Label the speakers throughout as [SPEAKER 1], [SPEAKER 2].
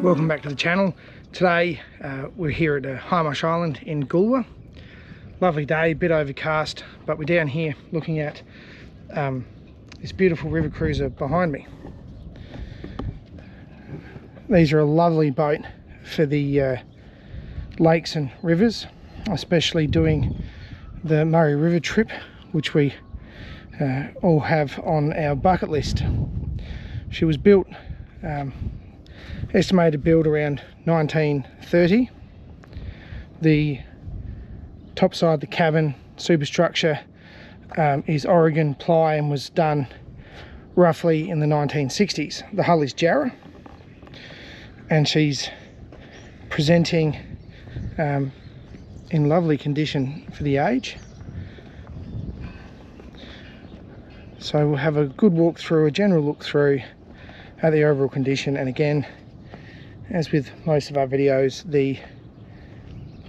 [SPEAKER 1] welcome back to the channel. Today we're here at High Island in Goolwa. Lovely day, a bit overcast, but we're down here looking at this beautiful river cruiser behind me. These are a lovely boat for the lakes and rivers, especially doing the Murray River trip, which we all have on our bucket list. She was built, estimated build around 1930. The top side, the cabin superstructure, is Oregon ply and was done roughly in the 1960s. The hull is Jarrah, and she's presenting in lovely condition for the age. So we'll have a good walk through, a general look through at the overall condition, and again, as with most of our videos, the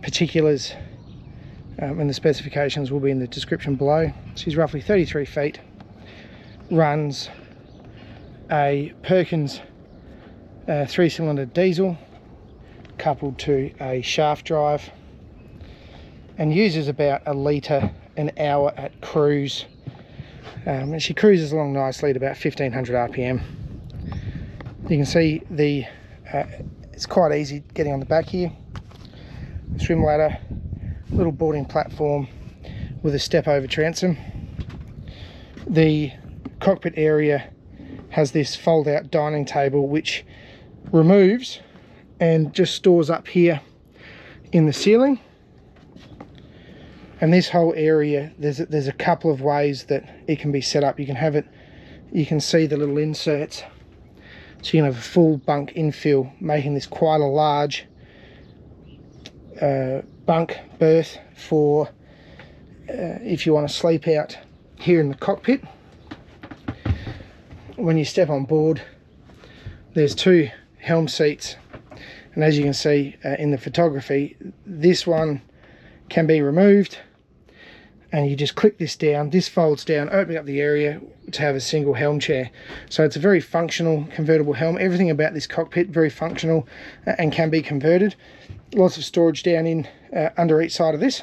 [SPEAKER 1] particulars and the specifications will be in the description below. She's roughly 33 feet, runs a Perkins 3-cylinder diesel coupled to a shaft drive, and uses about a litre an hour at cruise. And she cruises along nicely at about 1500 RPM. You can see the it's quite easy getting on the back here. Swim ladder, little boarding platform with a step over transom. The cockpit area has this fold out dining table which removes and just stores up here in the ceiling. And this whole area, there's a couple of ways that it can be set up. You can have it, you can see the little inserts, so you can have a full bunk infill, making this quite a large bunk berth for if you want to sleep out here in the cockpit. When you step on board, there's two helm seats, and as you can see in the photography, this one can be removed, and you just click this down. This folds down, opening up the area to have a single helm chair. So it's a very functional convertible helm. Everything about this cockpit very functional and can be converted. Lots of storage down in under each side of this.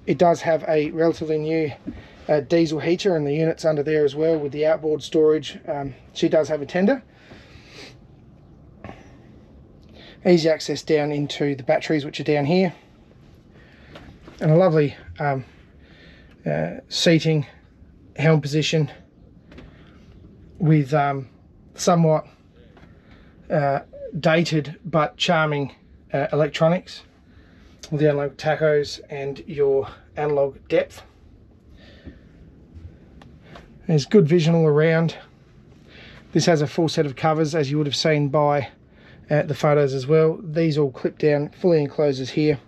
[SPEAKER 1] It does have a relatively new diesel heater, and the units under there as well with the outboard storage. She does have a tender. Easy access down into the batteries, which are down here, and a lovely seating helm position with somewhat dated but charming electronics with the analog tachos and your analog depth. There's good vision all around. This has a full set of covers, as you would have seen by the photos as well. These all clip down, fully encloses here.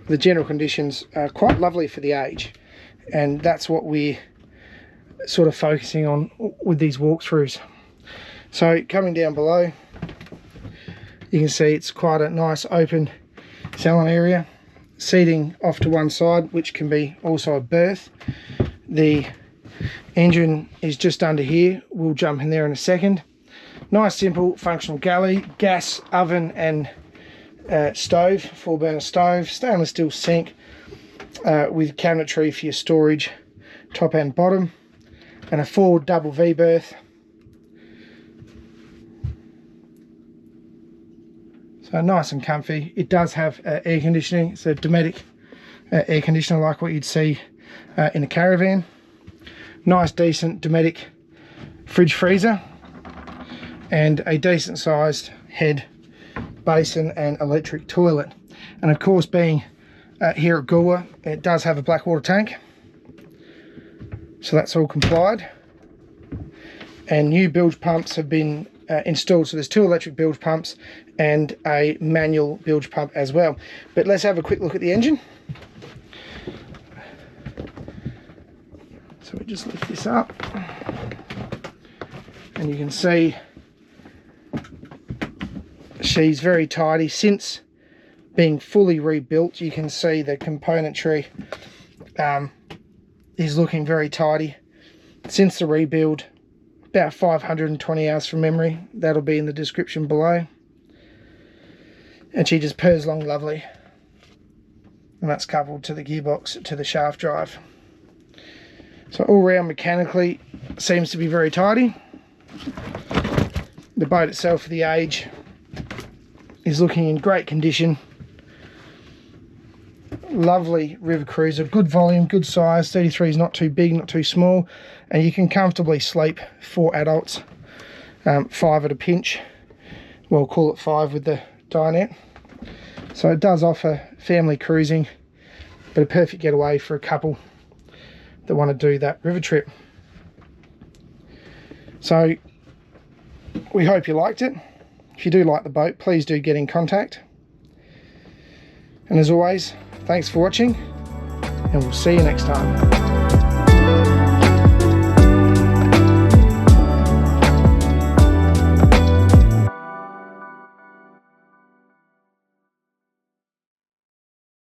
[SPEAKER 1] The general conditions are quite lovely for the age, and that's what we're sort of focusing on with these walkthroughs. So coming down below, you can see it's quite a nice open salon area, seating off to one side, which can be also a berth. The engine is just under here, we'll jump in there in a second. Nice simple functional galley, gas oven and stove, 4-burner stove, stainless steel sink with cabinetry for your storage, top and bottom, and a forward double V berth. So nice and comfy. It does have air conditioning. It's a Dometic air conditioner like what you'd see in a caravan. Nice decent Dometic fridge freezer, and a decent sized head basin and electric toilet. And of course, being here at Goolwa, it does have a black water tank, so that's all complied. And new bilge pumps have been installed, so there's 2 electric bilge pumps and a manual bilge pump as well. But let's have a quick look at the engine. So we just lift this up, and you can see she's very tidy. Since being fully rebuilt, you can see the componentry is looking very tidy. Since the rebuild, about 520 hours from memory. That'll be in the description below. And she just purrs along lovely. And that's coupled to the gearbox, to the shaft drive. So all round mechanically seems to be very tidy. The boat itself for the age is looking in great condition. Lovely river cruiser, good volume, good size. 33 is not too big, not too small, and you can comfortably sleep 4 adults, 5 at a pinch. We'll call it 5 with the dinette. So it does offer family cruising, but a perfect getaway for a couple that want to do that river trip. So we hope you liked it. If you do like the boat, please do get in contact. And as always, thanks for watching, and we'll see you next time.